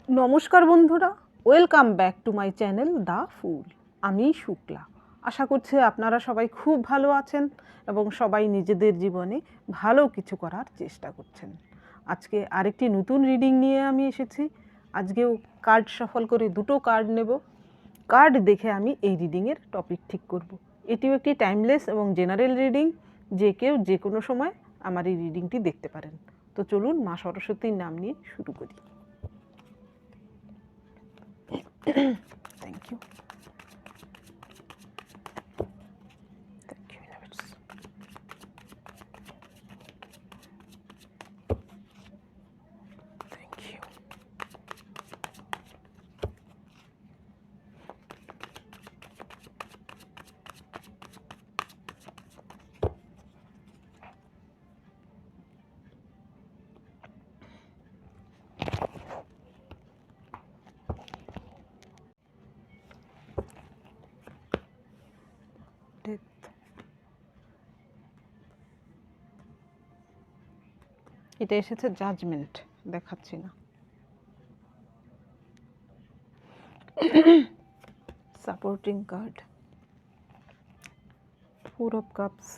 নমস্কার বন্ধুরা, welcome back to my channel the full. আমি শুক্লা। আশা করছি আপনারা সবাই খুব ভালো আছেন এবং সবাই নিজেদের জীবনে ভালো কিছু করার চেষ্টা করছেন। আজকে আরেকটি নতুন রিডিং নিয়ে আমি এসেছি। আজকেও কার্ড সফল করে দুটো কার্ড নেব। কার্ড দেখে আমি এই রিডিংয়ের টপিক ঠিক করব। এটিও একটি টাইমলেস এবং জেনারেল রিডিং, যে কেউ যে কোনো সময় আমার এই রিডিংটি দেখতে পারেন। তো চলুন মা সরস্বতীর নাম নিয়ে শুরু করি। Thank you. Thank you, universe. Thank you. Death. এটা এসেছে জাজমেন্ট, দেখাচ্ছি না। Supporting card, 4 of cups,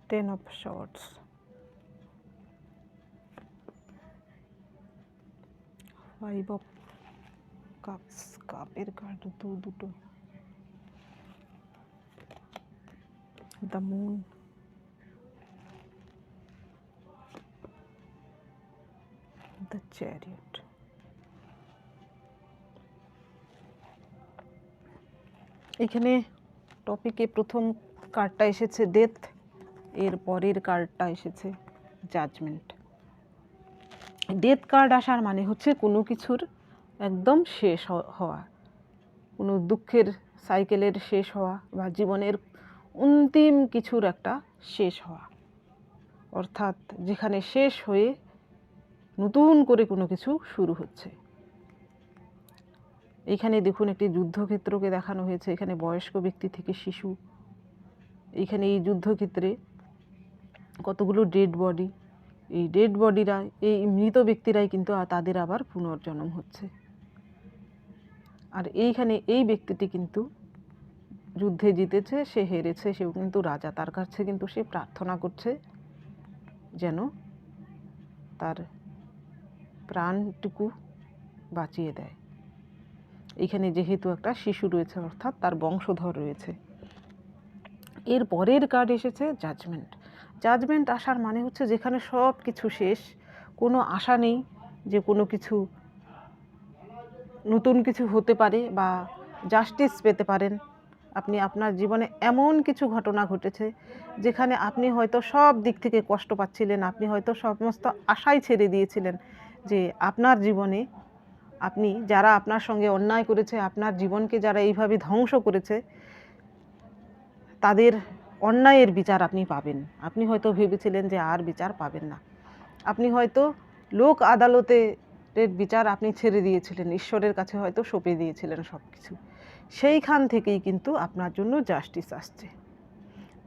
10 of swords, 5 of cups, কাপের কার্ড দুটো, the moon, the chariot. এখানে টপিকে প্রথম কার্ডটা এসেছে ডেথ, এর পরের কার্ডটা এসেছে জাজমেন্ট। ডেথ কার্ড আসার মানে হচ্ছে কোনো কিছুর একদম শেষ হওয়া, কোনো দুঃখের সাইকেলের শেষ হওয়া বা জীবনের অন্তিম কিছুর একটা শেষ হওয়া, অর্থাৎ যেখানে শেষ হয়ে নতুন করে কোনো কিছু শুরু হচ্ছে। এইখানে দেখুন একটি যুদ্ধক্ষেত্রকে দেখানো হয়েছে। এখানে বয়স্ক ব্যক্তি থেকে শিশু, এইখানে এই যুদ্ধক্ষেত্রে কতগুলো ডেড বডি, এই ডেড বডিরা, এই মৃত ব্যক্তিরাই কিন্তু তাদের আবার পুনর্জন্ম হচ্ছে। আর এইখানে এই ব্যক্তিটি কিন্তু যুদ্ধে জিতেছে, সে হেরেছে, সেও কিন্তু রাজা। তার কাছে কিন্তু সে প্রার্থনা করছে যেন তার প্রাণটুকু বাঁচিয়ে দেয়। এখানে যেহেতু একটা শিশু রয়েছে, অর্থাৎ তার বংশধর রয়েছে। এর পরের কার্ড এসেছে জাজমেন্ট। জাজমেন্ট আসার মানে হচ্ছে যেখানে সব কিছু শেষ, কোনো আশা নেই যে কোনো কিছু নতুন কিছু হতে পারে বা জাস্টিস পেতে পারেন। আপনি আপনার জীবনে এমন কিছু ঘটনা ঘটেছে যেখানে আপনি হয়তো সব দিক থেকে কষ্ট পাচ্ছিলেন, আপনি হয়তো সমস্ত আশাই ছেড়ে দিয়েছিলেন যে আপনার জীবনে আপনি যারা আপনার সঙ্গে অন্যায় করেছে, আপনার জীবনকে যারা এইভাবে ধ্বংস করেছে, তাদের অন্যায়ের বিচার আপনি পাবেন। আপনি হয়তো ভেবেছিলেন যে আর বিচার পাবেন না। আপনি হয়তো লোক আদালতের বিচার আপনি ছেড়ে দিয়েছিলেন, ঈশ্বরের কাছে হয়তো সঁপে দিয়েছিলেন সব কিছু। সেইখান থেকেই কিন্তু আপনার জন্য জাস্টিস আসছে,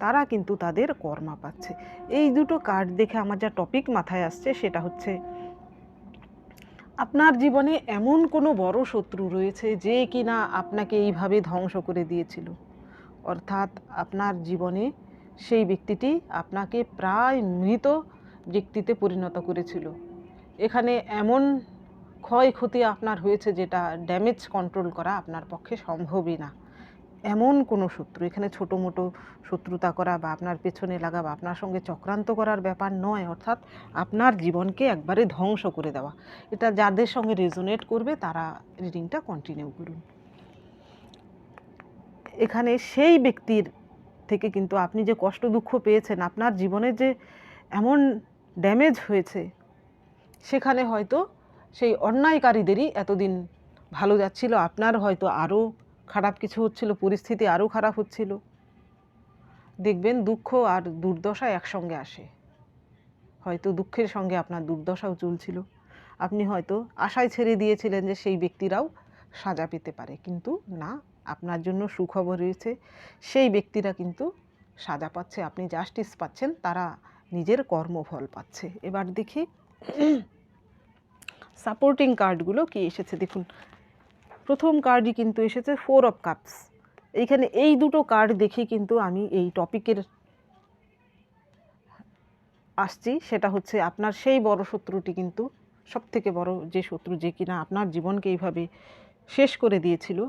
তারা কিন্তু তাদের কর্মা পাচ্ছে। এই দুটো কার্ড দেখে আমার যা টপিক মাথায় আসছে সেটা হচ্ছে আপনার জীবনে এমন কোনো বড় শত্রু রয়েছে যে কিনা আপনাকে এইভাবে ধ্বংস করে দিয়েছিল, অর্থাৎ আপনার জীবনে সেই ব্যক্তিটি আপনাকে প্রায় মৃত ব্যক্তিতে পরিণত করেছিল। এখানে এমন ক্ষয়ক্ষতি আপনার হয়েছে যেটা ড্যামেজ কন্ট্রোল করা আপনার পক্ষে সম্ভবই না। এমন কোনো শত্রু, এখানে ছোটো মোটো শত্রুতা করা বা আপনার পেছনে লাগা বা আপনার সঙ্গে চক্রান্ত করার ব্যাপার নয়, অর্থাৎ আপনার জীবনকে একবারে ধ্বংস করে দেওয়া। এটা যাদের সঙ্গে রেজোনেট করবে তারা রিডিংটা কন্টিনিউ করুন। এখানে সেই ব্যক্তির থেকে কিন্তু আপনি যে কষ্ট দুঃখ পেয়েছেন, আপনার জীবনে যে এমন ড্যামেজ হয়েছে, সেখানে হয়তো সেই অন্যায়কারীদেরই এতদিন ভালো যাচ্ছিল, আপনার হয়তো আরও খারাপ কিছু হচ্ছিল, পরিস্থিতি আরও খারাপ হচ্ছিল। দেখবেন দুঃখ আর দুর্দশা একসঙ্গে আসে। হয়তো দুঃখের সঙ্গে আপনার দুর্দশাও চলছিল। আপনি হয়তো আশায় ছেড়ে দিয়েছিলেন যে সেই ব্যক্তিরাও সাজা পেতে পারে, কিন্তু না, আপনার জন্য সুখবর রয়েছে। সেই ব্যক্তিরা কিন্তু সাজা পাচ্ছে, আপনি জাস্টিস পাচ্ছেন, তারা নিজের কর্মফল পাচ্ছে। এবার দেখি সাপোর্টিং কার্ডগুলো কি এসেছে। দেখুন, প্রথম কার্ডই কিন্তু এসেছে 4 অফ কাপস। এইখানে এই দুটো কার্ড দেখে কিন্তু আমি এই টপিকের আসছি, সেটা হচ্ছে আপনার সেই বড় শত্রুটি কিন্তু সবথেকে বড় যে শত্রু, যে কিনা আপনার জীবনকে এইভাবে শেষ করে দিয়েছিল,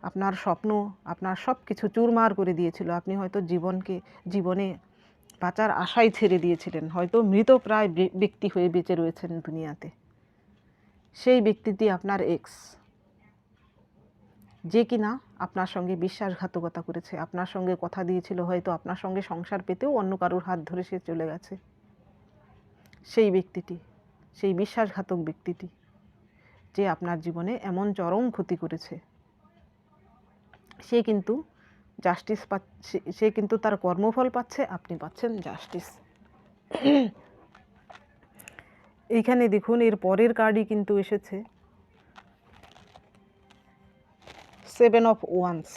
আপনার স্বপ্ন, আপনার সব কিছু চুরমার করে দিয়েছিল। আপনি হয়তো জীবনে বাঁচার আশাই ছেড়ে দিয়েছিলেন, হয়তো মৃতপ্রায় ব্যক্তি হয়ে বেঁচে রয়েছেন দুনিয়াতে। সেই ব্যক্তিটি আপনার এক্স, যে কিনা আপনার সঙ্গে বিশ্বাসঘাতকতা করেছে, আপনার সঙ্গে কথা দিয়েছিল, হয়তো আপনার সঙ্গে সংসার পেতেও অন্য কারোর হাত ধরে সে চলে গেছে। সেই ব্যক্তিটি, সেই বিশ্বাসঘাতক ব্যক্তিটি যে আপনার জীবনে এমন চরম ক্ষতি করেছে, সে কিন্তু জাস্টিস পাচ্ছে, সে কিন্তু তার কর্মফল পাচ্ছে, আপনি পাচ্ছেন জাস্টিস। এইখানে দেখুন, এর পরের কার্ডই কিন্তু এসেছে 7 অফ ওয়ান্স।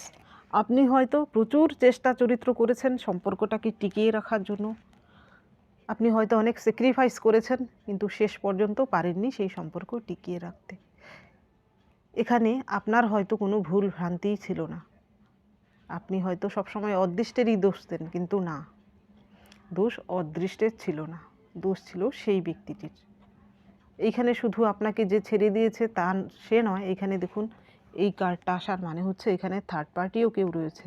আপনি হয়তো প্রচুর চেষ্টা চরিত্র করেছেন সম্পর্কটাকে টিকিয়ে রাখার জন্য, আপনি হয়তো অনেক স্যাক্রিফাইস করেছেন, কিন্তু শেষ পর্যন্ত পারেননি সেই সম্পর্ক টিকিয়ে রাখতে। এখানে আপনার হয়তো কোনো ভুল ভ্রান্তিই ছিল না, আপনি হয়তো সবসময় অদৃষ্টেরই দোষ দেন, কিন্তু না, দোষ অদৃষ্টের ছিল না, দোষ ছিল সেই ব্যক্তিটির। এইখানে শুধু আপনাকে যে ছেড়ে দিয়েছে তা সে নয়, এখানে দেখুন এই কার্ডটা আসার মানে হচ্ছে এখানে থার্ড পার্টিও কেউ রয়েছে।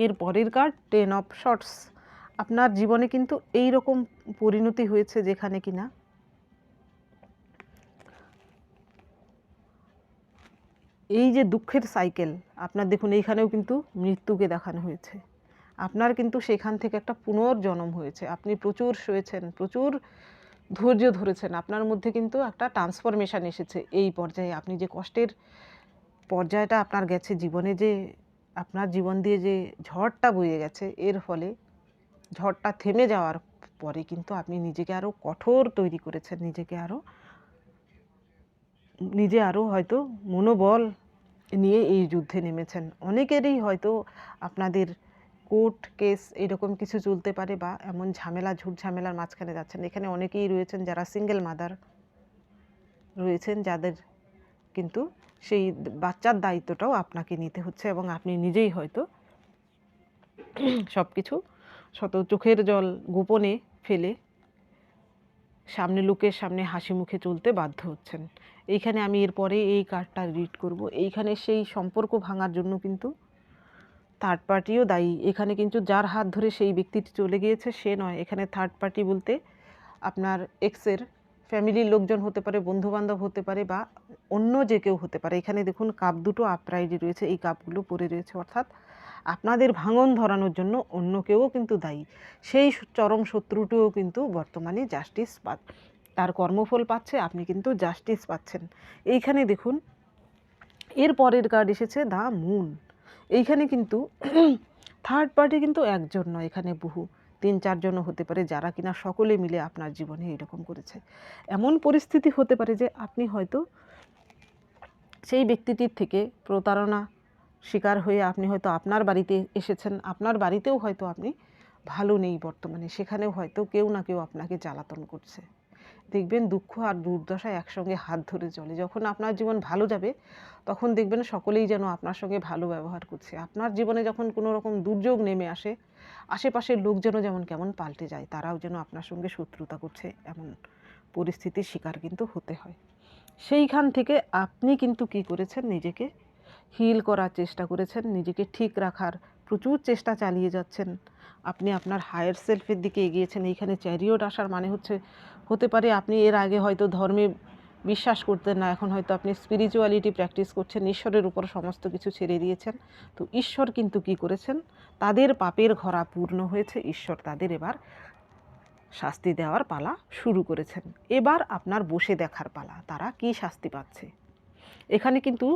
এর পরের কার্ড 10 অফ শর্টস। আপনার জীবনে কিন্তু এই রকম পরিণতি হয়েছে যেখানে কিনা এই যে দুঃখের সাইকেল, আপনার দেখুন এইখানেও কিন্তু মৃত্যুকে দেখানো হয়েছে। আপনার কিন্তু সেখান থেকে একটা পুনর্জন্ম হয়েছে, আপনি প্রচুর সয়েছেন, প্রচুর ধৈর্য ধরেছেন, আপনার মধ্যে কিন্তু একটা ট্রান্সফরমেশান এসেছে এই পর্যায়ে। আপনি যে কষ্টের পর্যায়টা আপনার গেছে জীবনে, যে আপনার জীবন দিয়ে যে ঝড়টা বয়ে গেছে, এর ফলে ঝড়টা থেমে যাওয়ার পরে কিন্তু আপনি নিজেকে আরও কঠোর তৈরি করেছেন, নিজে আরও হয়তো মনোবল নিয়ে এই যুদ্ধে নেমেছেন। অনেকেরই হয়তো আপনাদের কোর্ট কেস এরকম কিছু চলতে পারে, বা এমন ঝামেলা ঝুট ঝামেলার মাঝখানে যাচ্ছেন। এখানে অনেকেই রয়েছেন যারা সিঙ্গেল মাদার রয়েছেন, যাদের কিন্তু সেই বাচ্চার দায়িত্বটাও আপনাকে নিতে হচ্ছে, এবং আপনি নিজেই হয়তো সব কিছু শত চোখের জল গোপনে ফেলে সামনে লোকের সামনে হাসি মুখে চলতে বাধ্য হচ্ছেন। এইখানে আমি এরপরে এই কার্ডটা রিড করব। এইখানে সেই সম্পর্ক ভাঙার জন্য কিন্তু থার্ড পার্টিও দায়ী। এখানে কিন্তু যার হাত ধরে সেই ব্যক্তিটি চলে গিয়েছে সে নয়, এখানে থার্ড পার্টি বলতে আপনার এক্সের ফ্যামিলির লোকজন হতে পারে, বন্ধুবান্ধব হতে পারে, বা অন্য যে কেউ হতে পারে। এখানে দেখুন কাপ দুটো আপরাইটে রয়েছে, এই কাপগুলো পড়ে রয়েছে, অর্থাৎ আপনাদের ভাঙন ধরানোর জন্য অন্য কেউ কিন্তু দায়ী। সেই চরম শত্রুটিও কিন্তু বর্তমানে জাস্টিস তার কর্মফল পাচ্ছে, আপনি কিন্তু জাস্টিস পাচ্ছেন। এইখানে দেখুন এর পরের কার্ড এসেছে দ্য মুন। এইখানে কিন্তু থার্ড পার্টি কিন্তু একজন নয়, এখানে বহু 3-4 জনও হতে পারে, যারা কিনা সকলে মিলে আপনার জীবনে এরকম করেছে। এমন পরিস্থিতি হতে পারে যে আপনি হয়তো সেই ব্যক্তিটির থেকে প্রতারণা শিকার হয়ে আপনি হয়তো আপনার বাড়িতে এসেছেন, আপনার বাড়িতেও হয়তো আপনি ভালো নেই বর্তমানে, সেখানেও হয়তো কেউ না কেউ আপনাকে জ্বালাতন করছে। দেখবেন দুঃখ আর দুর্দশায় একসঙ্গে হাত ধরে চলে। যখন আপনার জীবন ভালো যাবে তখন দেখবেন সকলেই যেন আপনার সঙ্গে ভালো ব্যবহার করছে। আপনার জীবনে যখন কোনো রকম দুর্যোগ নেমে আসে, আশেপাশের লোকজনও যেমন কেমন পাল্টে যায়, তারাও যেন আপনার সঙ্গে শত্রুতা করছে, এমন পরিস্থিতির শিকার কিন্তু হতে হয়। সেইখান থেকে আপনি কিন্তু কি করেছেন, নিজেকে হিল করার চেষ্টা করেছেন, নিজেকে ঠিক রাখার প্রচুর চেষ্টা চালিয়ে যাচ্ছেন। আপনি আপনার হায়ার সেলফের দিকে এগিয়েছেন। এইখানে চ্যারিয়ট আসার মানে হতে পারে আপনি এর আগে হয়তো ধর্মে বিশ্বাস করতেন না, এখন হয়তো আপনি স্পিরিচুয়ালিটি প্র্যাকটিস করছেন, ঈশ্বরের উপর সমস্ত কিছু ছেড়ে দিয়েছেন। তো ঈশ্বর কিন্তু কি করেছেন, তাদের পাপের ঘরা পূর্ণ হয়েছে, ঈশ্বর তাদের এবার শাস্তি দেওয়ার পালা শুরু করেছেন। এবার আপনার বসে দেখার পালা, তারা কি শাস্তি পাচ্ছে। এখানে কিন্তু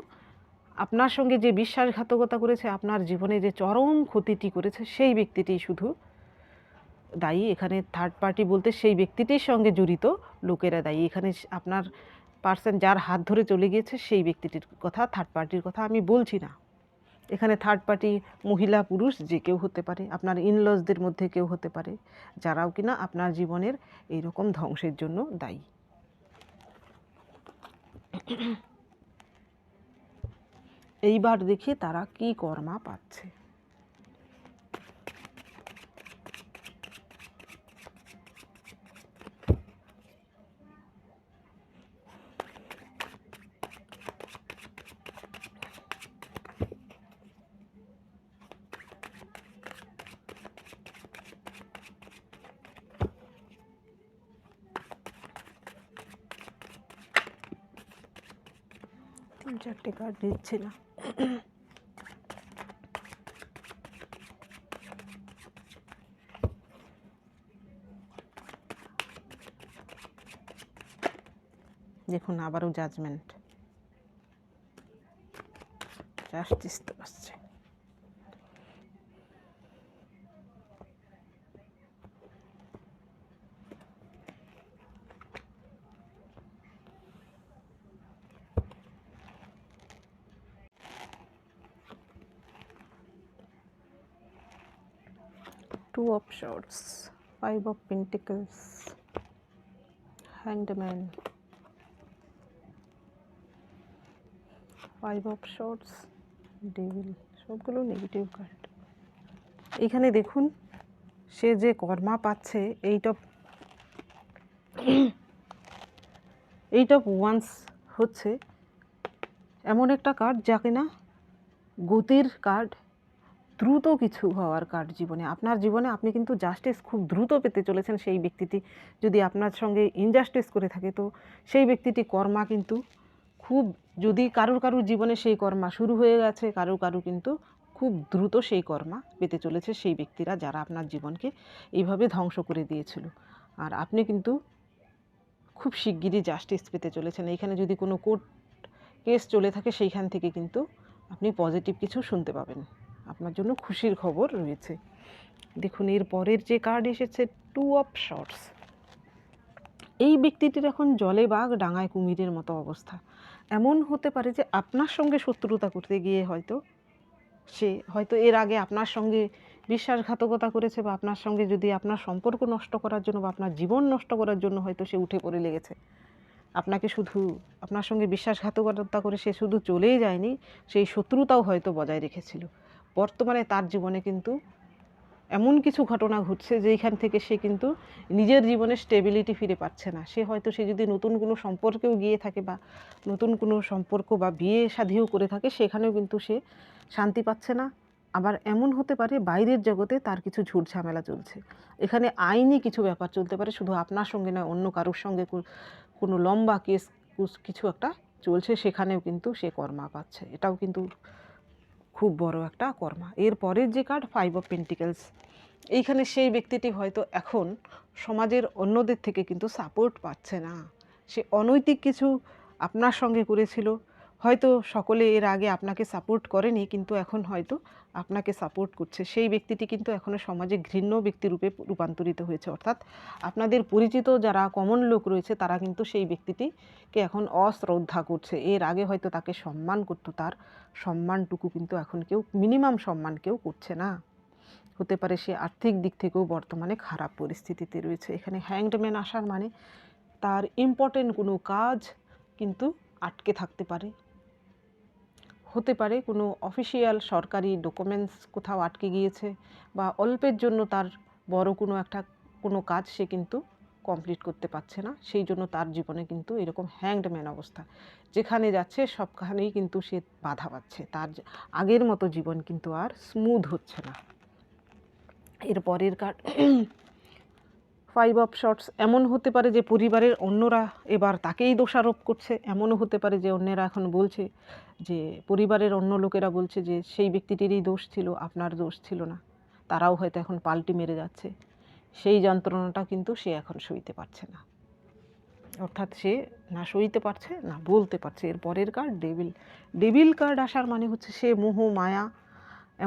আপনার সঙ্গে যে বিশ্বাসঘাতকতা করেছে, আপনার জীবনে যে চরম ক্ষতিটি করেছে, সেই ব্যক্তিটি শুধু দায়ী। এখানে থার্ড পার্টি বলতে সেই ব্যক্তিটির সঙ্গে জড়িত লোকেরা দায়ী। এখানে আপনার পার্সন যার হাত ধরে চলে গিয়েছে সেই ব্যক্তিটির কথা, থার্ড পার্টির কথা আমি বলছি না। এখানে থার্ড পার্টি মহিলা পুরুষ যে কেউ হতে পারে, আপনার ইনলজদের মধ্যে কেউ হতে পারে, যারাও কিনা আপনার জীবনের এইরকম ধ্বংসের জন্য দায়ী। এইবার দেখি তারা কি কর্মা পাচ্ছে। তিন চারটে কার্ড দিচ্ছে না। দেখুন আবারও জাজমেন্ট, জাস্টিস তো আসছে। Two of Swords, Five of Pentacles, Hanged Man, Five of Swords, Devil, সবগুলো নেগেটিভ কার্ড। এখানে দেখুন সে যে কর্মা পাচ্ছে, এইট অফ ওয়ান্স হচ্ছে এমন একটা কার্ড যা কিনা গতির কার্ড, দ্রুত কিছু হওয়ার কার্ড জীবনে। আপনার জীবনে আপনি কিন্তু জাস্টিস খুব দ্রুত পেতে চলেছেন। সেই ব্যক্তিটি যদি আপনার সঙ্গে ইনজাস্টিস করে থাকে, তো সেই ব্যক্তিটি কর্মা কিন্তু খুব, যদি কারুর জীবনে সেই কর্মা শুরু হয়ে গেছে, কারুর কিন্তু খুব দ্রুত সেই কর্মা পেতে চলেছে সেই ব্যক্তিরা, যারা আপনার জীবনকে এইভাবে ধ্বংস করে দিয়েছিল। আর আপনি কিন্তু খুব শিগগিরই জাস্টিস পেতে চলেছেন। এইখানে যদি কোনো কোর্ট কেস চলে থাকে, সেইখান থেকে কিন্তু আপনি পজিটিভ কিছু শুনতে পাবেন, আপনার জন্য খুশির খবর রয়েছে। দেখুন এর পরের যে কার্ড এসেছে, টু অফ শর্টস। এই ব্যক্তিটির এখন জলে বাঘ ডাঙায় কুমিরের মতো অবস্থা। এমন হতে পারে যে আপনার সঙ্গে শত্রুতা করতে গিয়ে সে হয়তো এর আগে আপনার সঙ্গে বিশ্বাসঘাতকতা করেছে, বা আপনার সঙ্গে যদি আপনার সম্পর্ক নষ্ট করার জন্য বা আপনার জীবন নষ্ট করার জন্য হয়তো সে উঠে পড়ে লেগেছে। আপনাকে শুধু আপনার সঙ্গে বিশ্বাসঘাতকতা করে সে শুধু চলেই যায়নি, সেই শত্রুতাও হয়তো বজায় রেখেছিল। বর্তমানে তার জীবনে কিন্তু এমন কিছু ঘটনা ঘটছে যেইখান থেকে সে কিন্তু নিজের জীবনে স্টেবিলিটি ফিরে পাচ্ছে না। সে যদি নতুন কোনো সম্পর্কেও গিয়ে থাকে, বা নতুন কোনো সম্পর্ক বা বিয়ে শাদিও করে থাকে, সেখানেও কিন্তু সে শান্তি পাচ্ছে না। আবার এমন হতে পারে বাইরের জগতে তার কিছু ঝুট ঝামেলা চলছে। এখানে আইনি কিছু ব্যাপার চলতে পারে, শুধু আপনার সঙ্গে নয়, অন্য কারোর সঙ্গে কোনো লম্বা কেস কিছু একটা চলছে, সেখানেও কিন্তু সে কর্মা পাচ্ছে। এটাও কিন্তু খুব বড় একটা কর্মা। এর পরের যে কার্ড, ফাইভ অফ পেন্টিকেলস। এইখানে সেই ব্যক্তিটি হয়তো এখন সমাজের অন্যদের থেকে কিন্তু সাপোর্ট পাচ্ছে না। সে অনৈতিক কিছু আপনার সঙ্গে করেছিল, হয়তো সকলে এর আগে আপনাকে সাপোর্ট করেনি, কিন্তু এখন হয়তো আপনাকে সাপোর্ট করছে। সেই ব্যক্তিটি কিন্তু এখনও সমাজে ঘৃণ্য ব্যক্তিরূপে রূপান্তরিত হয়েছে, অর্থাৎ আপনাদের পরিচিত যারা কমন লোক রয়েছে তারা কিন্তু সেই ব্যক্তিটিকে এখন অশ্রদ্ধা করছে। এর আগে হয়তো তাকে সম্মান করতো, তার সম্মানটুকু কিন্তু এখন কেউ, মিনিমাম সম্মান কেউ করছে না। হতে পারে সে আর্থিক দিক থেকেও বর্তমানে খারাপ পরিস্থিতিতে রয়েছে। এখানে হ্যাংড ম্যান আসার মানে তার ইম্পর্টেন্ট কোনো কাজ কিন্তু আটকে থাকতে পারে। হতে পারে কোনো অফিসিয়াল সরকারি ডকুমেন্টস কোথাও আটকে গিয়েছে, বা অল্পের জন্য তার বড় কোনো কাজ সে কিন্তু কমপ্লিট করতে পারছে না। সেই জন্য তার জীবনে কিন্তু এরকম হ্যাংড ম্যান অবস্থা, যেখানে যাচ্ছে সবখানেই কিন্তু সে বাধা পাচ্ছে। তার আগের মতো জীবন কিন্তু আর স্মুথ হচ্ছে না। এর পরের কার্ড, ফাইভ অফ শর্টস। এমন হতে পারে যে পরিবারের অন্যরা এবার তাকেই দোষারোপ করছে। এমনও হতে পারে যে অন্যেরা এখন বলছে, যে পরিবারের অন্য লোকেরা বলছে যে সেই ব্যক্তিটিরই দোষ ছিল, আপনার দোষ ছিল না। তারাও হয়তো এখন পাল্টি মেরে যাচ্ছে। সেই যন্ত্রণাটা কিন্তু সে এখন সইতে পারছে না, অর্থাৎ সে না সইতে পারছে না বলতে পারছে। এর পরের কার্ড, ডেভিল। ডেভিল কার্ড আসার মানে হচ্ছে সে মোহ মায়া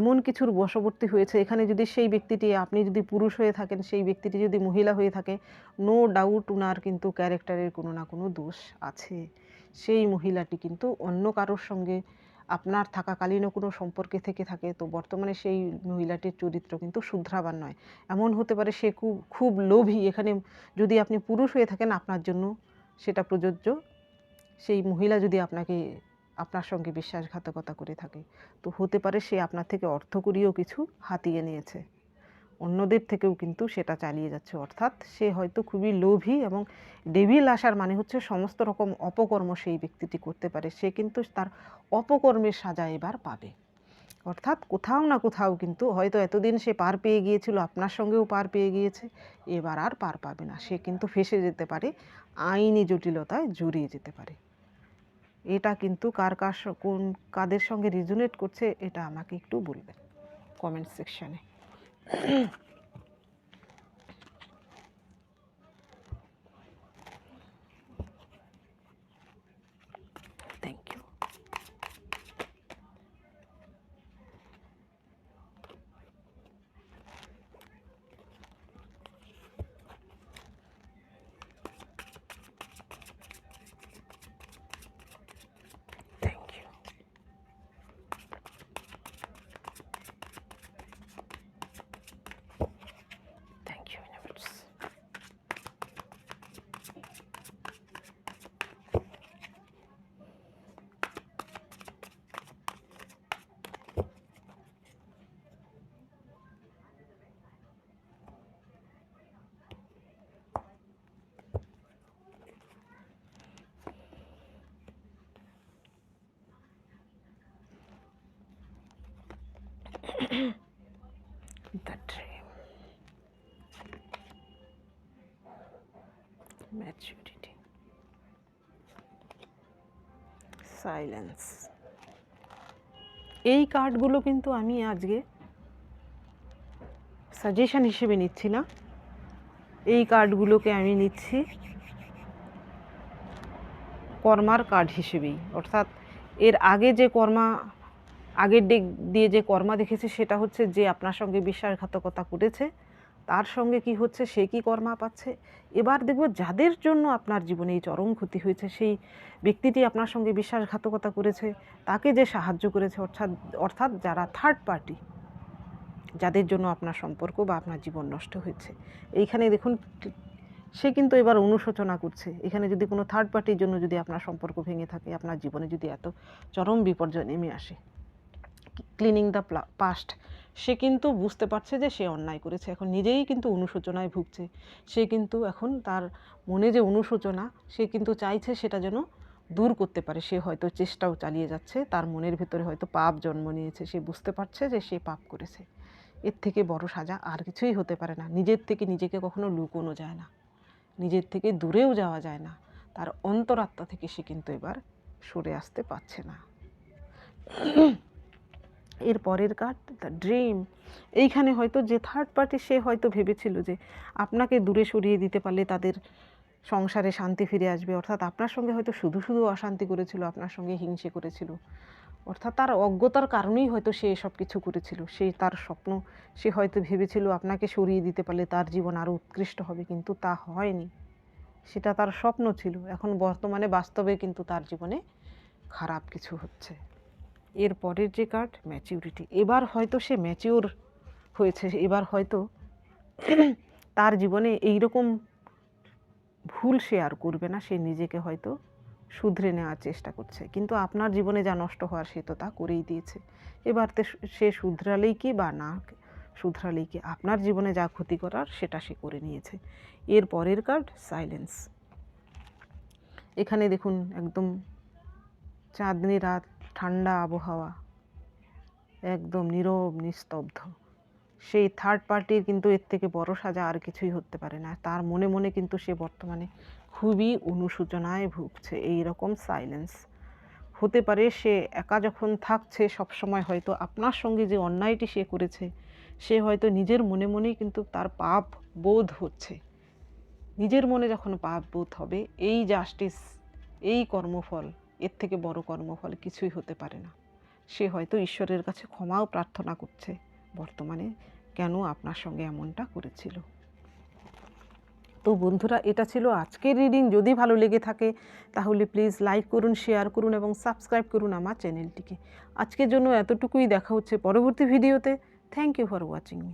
এমন কিছুর বশবর্তী হয়েছে। এখানে যদি সেই ব্যক্তিটি, আপনি যদি পুরুষ হয়ে থাকেন, সেই ব্যক্তিটি যদি মহিলা হয়ে থাকে, নো ডাউট উনার কিন্তু ক্যারেক্টারের কোনো না কোনো দোষ আছে। সেই মহিলাটি কিন্তু অন্য কারোর সঙ্গে আপনার থাকাকালীনও কোনো সম্পর্কে থেকে থাকে, তো বর্তমানে সেই মহিলাটির চরিত্র কিন্তু শুধরাবার নয়। এমন হতে পারে সে খুব খুব লোভী। এখানে যদি আপনি পুরুষ হয়ে থাকেন আপনার জন্য সেটা প্রযোজ্য। সেই মহিলা যদি আপনার সঙ্গে বিশ্বাসঘাতকতা করে থাকে, তো হতে পারে সে আপনার থেকে অর্থকরীয় কিছু হাতিয়ে নিয়েছে, অন্যদের থেকেও কিন্তু সেটা চালিয়ে যাচ্ছে। অর্থাৎ সে হয়তো খুবই লোভী, এবং ডেভিল আসার মানে হচ্ছে সমস্ত রকম অপকর্ম সেই ব্যক্তিটি করতে পারে। সে কিন্তু তার অপকর্মের সাজা এবার পাবে। অর্থাৎ কোথাও না কোথাও কিন্তু হয়তো এতদিন সে পার পেয়ে গিয়েছিল, আপনার সঙ্গেও পার পেয়ে গিয়েছে, এবার আর পার পাবে না। সে কিন্তু ফেঁসে যেতে পারে, আইনি জটিলতায় জড়িয়ে যেতে পারে। এটা কিন্তু কাদের সঙ্গে রিজোনেট করছে এটা আমাকে একটু বলবেন কমেন্ট সেকশানে। Thank you. Thank you. Thank you universe. The dream, maturity, silence. এই কার্ডগুলো কিন্তু আমি আজকে সাজেশন হিসেবে নিচ্ছি না, এই কার্ডগুলোকে আমি নিচ্ছি কর্মার কার্ড হিসেবেই। অর্থাৎ এর আগে যে আগের ডেক দিয়ে যে কর্মা দেখেছি সেটা হচ্ছে যে আপনার সঙ্গে বিশ্বাসঘাতকতা করেছে তার সঙ্গে কি হচ্ছে, সে কি কর্মা পাচ্ছে। এবার দেখব যাদের জন্য আপনার জীবনে এই চরম ক্ষতি হয়েছে, সেই ব্যক্তিটি আপনার সঙ্গে বিশ্বাসঘাতকতা করেছে, তাকে যে সাহায্য করেছে, অর্থাৎ যারা থার্ড পার্টি, যাদের জন্য আপনার সম্পর্ক বা আপনার জীবন নষ্ট হয়েছে। এইখানে দেখুন সে কিন্তু এবার অনুশোচনা করছে। এখানে যদি কোনো থার্ড পার্টির জন্য যদি আপনার সম্পর্ক ভেঙে থাকে, আপনার জীবনে যদি এত চরম বিপর্যয় নেমে আসে, ক্লিনিং দ্য পাস্ট, সে কিন্তু বুঝতে পারছে যে সে অন্যায় করেছে, এখন নিজেই কিন্তু অনুশোচনায় ভুগছে। সে কিন্তু এখন তার মনে যে অনুশোচনা, সে কিন্তু চাইছে সেটা যেন দূর করতে পারে। সে হয়তো চেষ্টাও চালিয়ে যাচ্ছে, তার মনের ভেতরে হয়তো পাপ জন্ম নিয়েছে, সে বুঝতে পারছে যে সে পাপ করেছে। এর থেকে বড় সাজা আর কিছুই হতে পারে না। নিজের থেকে নিজেকে কখনো লুকোনো যায় না, নিজের থেকে দূরেও যাওয়া যায় না। তার অন্তরাত্মা থেকে সে কিন্তু এবার সরে আসতে পারছে না। এর পরের কার্ড দ্য ড্রিম। এইখানে হয়তো যে থার্ড পার্টি, সে হয়তো ভেবেছিল যে আপনাকে দূরে সরিয়ে দিতে পারলে তাদের সংসারে শান্তি ফিরে আসবে। অর্থাৎ আপনার সঙ্গে হয়তো শুধু শুধু অশান্তি করেছিল, আপনার সঙ্গে হিংসে করেছিল। অর্থাৎ তার অজ্ঞতার কারণেই হয়তো সে এসব কিছু করেছিল। সে তার স্বপ্ন, সে হয়তো ভেবেছিল আপনাকে সরিয়ে দিতে পারলে তার জীবন আরও উৎকৃষ্ট হবে, কিন্তু তা হয়নি। সেটা তার স্বপ্ন ছিল। এখন বর্তমানে বাস্তবে কিন্তু তার জীবনে খারাপ কিছু হচ্ছে। এর পরের যে কার্ড ম্যাচিউরিটি, এবার হয়তো সে ম্যাচিওর হয়েছে। এবার হয়তো তার জীবনে এই রকম ভুল সে আর করবে না। সে নিজেকে হয়তো শুধরে নেওয়ার চেষ্টা করছে, কিন্তু আপনার জীবনে যা নষ্ট হওয়ার সে তো তা করেই দিয়েছে। এবার তো সে শুধরালেই কি বা না শুধরালেই কি, আপনার জীবনে যা ক্ষতি করার সেটা সে করে নিয়েছে। এর পরের কার্ড সাইলেন্স। এখানে দেখুন একদম চাঁদনি রাত, ঠান্ডা আবহাওয়া, একদম নীরব নিস্তব্ধ। সেই থার্ড পার্টির কিন্তু এর থেকে বড় সাজা আর কিছুই হতে পারে না। তার মনে মনে কিন্তু সে বর্তমানে খুবই অনুশোচনায় ভুগছে। এই রকম সাইলেন্স হতে পারে। সে একা যখন থাকছে সবসময় হয়তো আপনার সঙ্গে যে অন্যায়টি সে করেছে, সে হয়তো নিজের মনে মনেই কিন্তু তার পাপ বোধ হচ্ছে। নিজের মনে যখন পাপ বোধ হবে, এই জাস্টিস, এই কর্মফল, এর থেকে বড় কর্মফল কিছুই হতে পারে না। সে হয়তো ঈশ্বরের কাছে ক্ষমাও প্রার্থনা করছে বর্তমানে, কেন আপনার সঙ্গে এমনটা করেছিল। তো বন্ধুরা, এটা ছিল আজকের রিডিং। যদি ভালো লেগে থাকে তাহলে প্লিজ লাইক করুন, শেয়ার করুন এবং সাবস্ক্রাইব করুন আমার চ্যানেলটিকে। আজকের জন্য এতটুকুই। দেখা হচ্ছে পরবর্তী ভিডিওতে। Thank you for watching me.